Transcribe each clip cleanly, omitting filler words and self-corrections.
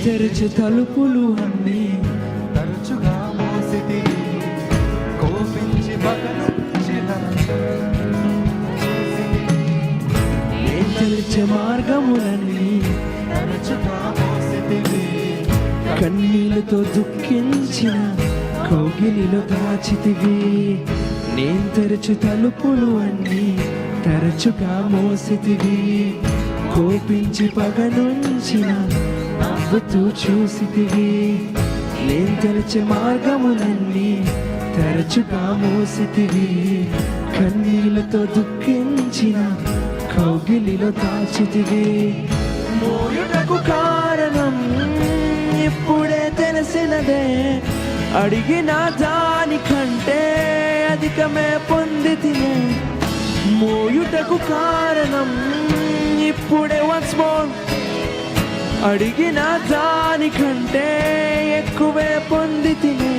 తెరచు తలుపులు అన్నీ తరచుగా మోసితి, కోపించి పగనుంచిన నేను తెరిచే మార్గములన్నీ తరచుగా మోసితివి, కన్నీళ్లతో దుఃఖించిన కౌగిలిలో దాచితివి. నేను తెరచు తలుపులు అన్నీ తరచుగా మోసితివి, కోపించి పగనుంచిన నవ్వుతూ చూసితివి. నేను తెరచే మార్గములన్నీ తరచుగా మోసితివి, కన్నీళ్లతో దుఃఖించిన కౌగిలిలో దాచితివి. మోయుటకు కారణం ఇప్పుడే తెలిసినదే, అడిగిన దానికంటే అధికమే పొందితినే. మోయుటకు కారణం ఇప్పుడే once more, అడిగిన దానికంటే ఎక్కువే పొందితినే.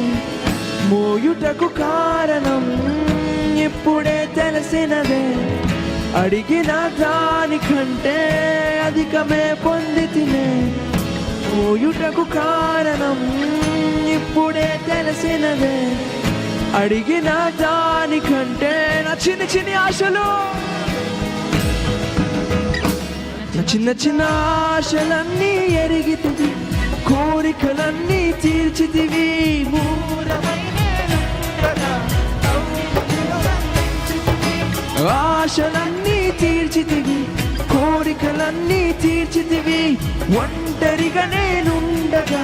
మోయుటకు కారణం ఇప్పుడే తెలిసినదే, అడిగిన దానికంటే అధికమే పొందితినే. మోయుటకు కారణం ఇప్పుడే తెలిసినదే, అడిగిన దానికంటే. నా చిన్న చిన్న ఆశలు, నా చిన్న చిన్న ఆశలన్నీ ఎరిగితివి, కోరికలన్నీ తీర్చితివి. ఆశలన్నీ తీర్చితివి, కోరికలన్నీ తీర్చితివి. ఒంటరిగా నేనుండగా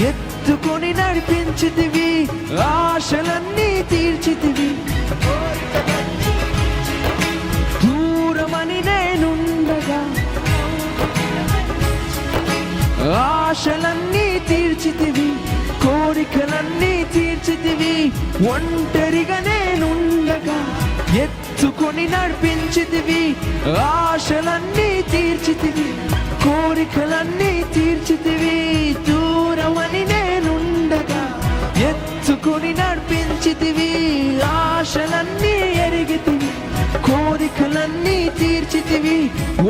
ఎత్తుకొని నడిపించితివి. ఆశలన్నీ తీర్చితివి, దూరమని నేనుండగా ఆశలన్నీ తీర్చితివి, కోరికలన్నీ తీర్చితివి. ఒంటరిగా నేనుండగా ఎత్తుకొని నడిపించితివి. ఆశలన్నీ తీర్చితివి, కోరికలన్నీ తీర్చితివి. దూరమని నేనుండగా ఎత్తుకొని నడిపించితివి. ఆశలన్నీ ఎరిగితివి, కోరికలన్నీ తీర్చితివి.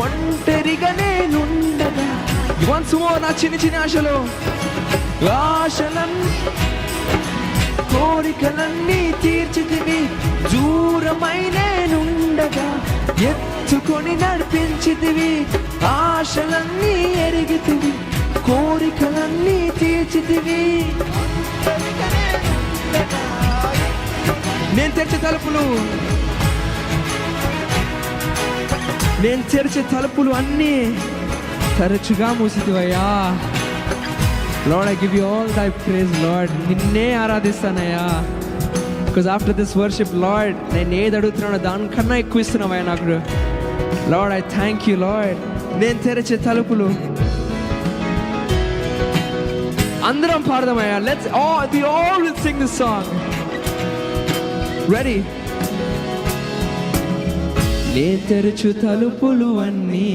ఒంటరిగా నేనుండగా once more నా చిన్న చిన్న ఆశలు, ఆశలన్నీ కోరికలన్నీ తీర్చితివి. దూరమై నేనుండగా ఎత్తుకొని నడిపించితివి. ఆశలన్నీ ఎరిగితివి, కోరికలన్నీ తీర్చితివి. నేను తెరిచే తలుపులు, నేను తెరిచే తలుపులు అన్నీ తరచుగా మూసితివయ్యా. Lord, I give you all thy praise, Lord. నిన్నే ఆరాధిస్తానయ్యా. Because after this worship, Lord, నేను ఏది అడుగుతున్నానో దానికన్నా ఎక్కువ ఇస్తున్నావయ్యా నాకు. Lord, I thank you, Lord. నేను తెరిచే తలుపులు. అందరం పాడదామయ్యా. We all will sing this song. Ready? నేను తెరచు తలుపులు అన్నీ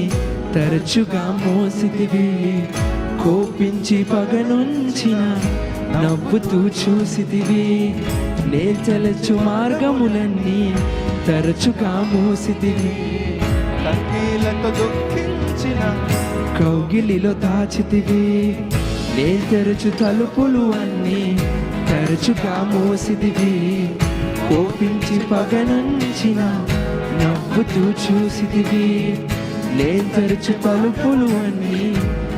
తరచుగా మోసితివి, కోపించి పగనుంచిన నవ్వుతూ చూసితివి. నేను తెరచు మార్గములన్నీ తరచుగా మోసితివి, కన్నీళ్లతో దుఃఖించిన కౌగిలిలో దాచితివి. నేను తెరచు తలుపులు అన్నీ తరచుగా మోసితివి, కోపించి పగనుంచిన నవ్వుతూ చూసితివి. నేను తెరచు తలుపులు అన్నీ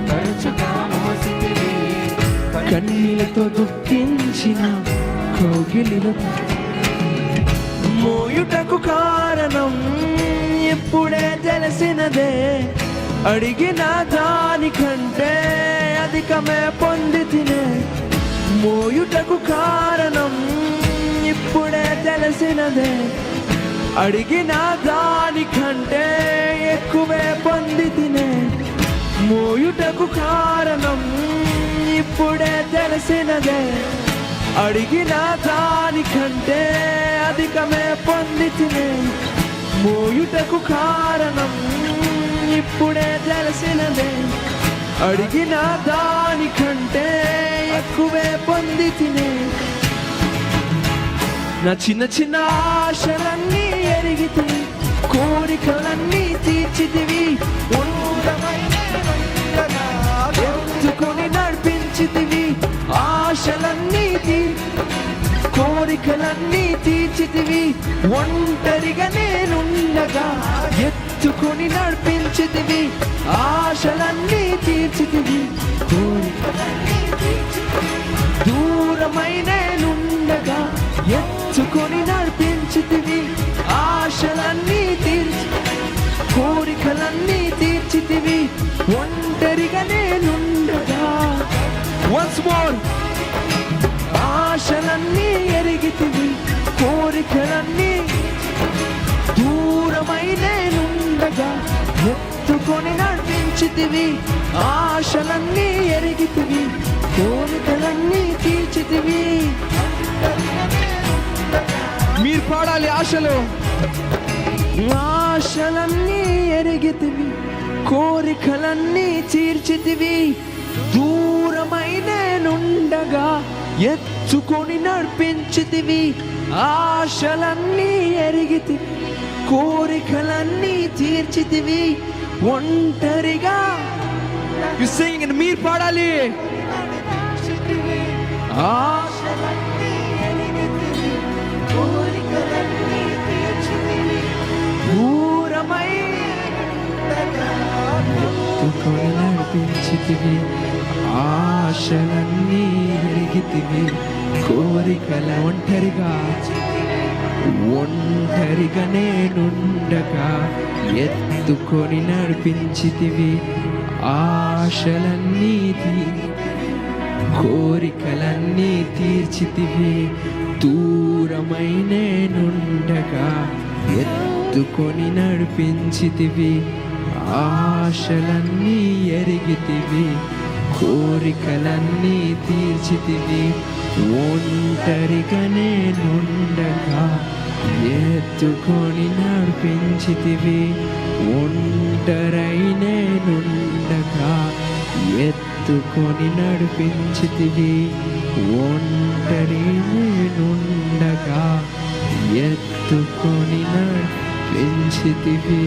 తరచుగా మోసితివి, కన్నీళ్లతో దుఃఖించిన కౌగిలిలో. మోయుటకు కారణం ఇప్పుడే తెలిసినదే, అడిగిన దానికంటే అధికమే పొందితినే. మోయుటకు కారణం ఇప్పుడే తెలిసినదే, అడిగిన దానికంటే ఎక్కువే పొందితినే. మోయుటకు కారణం ఇప్పుడే తెలిసినదే, అడిగిన దానికంటే అధికమే పొందితినే. మోయుటకు కారణం ఇప్పుడే తెలిసినదే, అడిగిన దానికంటే ఎక్కువే పొందితినే. నా చిన్న చిన్న ఆశలన్నీ ఎరిగితివి, కోరికలన్నీ తీర్చితివి. ఎత్తుకొని కోరికలన్నీ తీర్చితివి, ఒంటరిగా నేనుండగా ఎత్తుకొని నడిపించితివి, ఆశలన్నీ తీర్చితివి, కోరికలన్నీ తీర్చితివి. దూరమై నేనుండగా ఎత్తుకొని నడిపించితివి, ఆశలన్నీ తీర్చి కోరికలన్నీ తీర్చితివి, ఒంటరిగా నేనుండగా. వన్స్ మోర్, ఆశలన్నీ ఎరిగితివి, కోరికలన్నీ దూరమై నేనుండగా ఎత్తుకొని నడిపించితివి, ఆశలన్నీ ఎరిగితివి, కోరికలన్నీ తీర్చితివి. మీరు పాడాలి ఆశలు. ఆశలన్నీ ఎరిగితివి, కోరికలన్నీ తీర్చితివి, దూరమై నేనుండగా ఎత్తుకొని నడిపించితివి, ఆశలన్నీ ఎరిగితివి, కోరికలన్నీ తీర్చితివి, ఒంటరిగా. యు సింగ్ అండ్ మీరు పాడాలి. ఆశలన్నీ ఎరిగితివి, కోరికలన్నీ తీర్చితివి, దూరమై ఎత్తుకొని నడిపించితివి, ఆశలన్నీ ఎరిగితివి, కోరికల ఒంటరిగా నేనుండగా ఎత్తుకొని నడిపించితివి, ఆశలన్నీ కోరికలన్నీ తీర్చితివి, దూరమై నేనుండగా ఎత్తుకొని నడిపించితివి, ఆశలన్నీ ఎరిగితివి, కోరికలన్నీ తీర్చితివి, ఒంటరిగా నేనుండగా ఎత్తుకొని నడిపించితివి, ఒంటరై నేనుండగా ఎత్తుకొని నడిపించితివి, ఒంటరి నేనుండగా ఎత్తుకొని నడిపించితివి.